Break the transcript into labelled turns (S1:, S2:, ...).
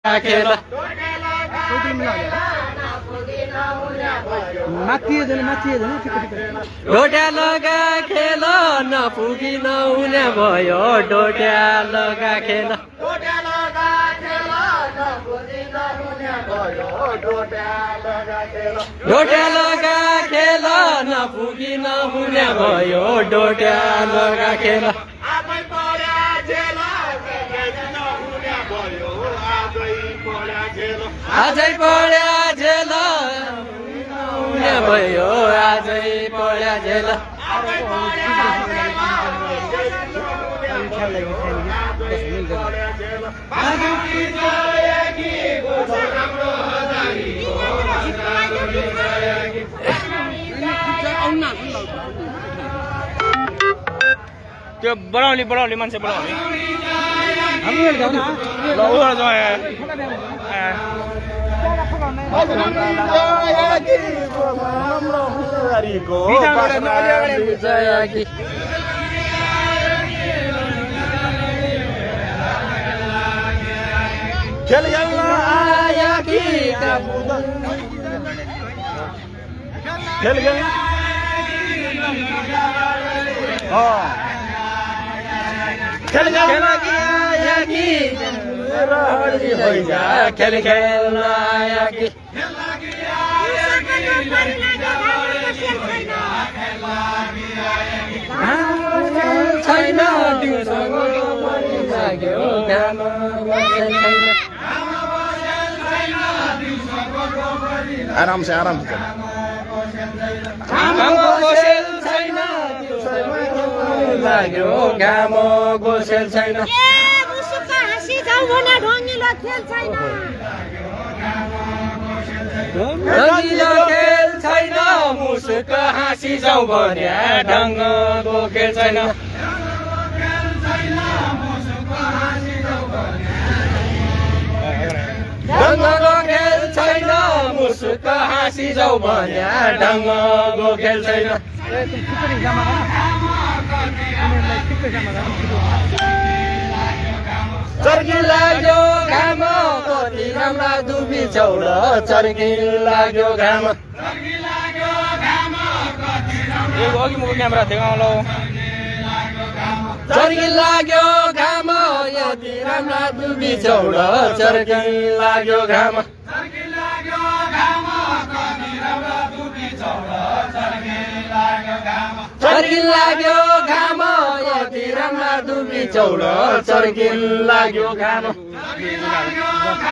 S1: खेल डोट्या लगा खेल नपुगी नहुने भयो डोट्या लगा खेल डोट्या लगा खेल नपुगी नहुने भयो डोट्या लगा खेल आजै पढ्या झेल नहुने भयो आजै पढ्या झेल
S2: त्यो बढाउने मान्छे बढाउने
S1: खेल खेल्न आया कि खेल खेल खेल खेल्न आया कि खेल खेल्न आया कि छैन लाग्यो
S3: आराम से
S1: छैन लाग्यो घाम गोसेल छैन रंगिलो खेल छैन मुसुक हाँसी जाऊ भन्या ढङ्गको खेल छैन ढङ्गको खेल छैन मुसुक हाँसी जाऊ भन्या ढङ्गको खेल छैन चर्की लाग्यो घाम कति राम्रा दुबी चौड चर्की लाग्यो घाम
S2: अघि मुख क्यामेरा देखाउलो
S1: चर्की लाग्यो घाम यति राम्रा दुबी चौड चर्की लाग्यो घाम चर्की लाग्यो घाम यति राम्रा दुबी चौड चर्की लाग्यो घाम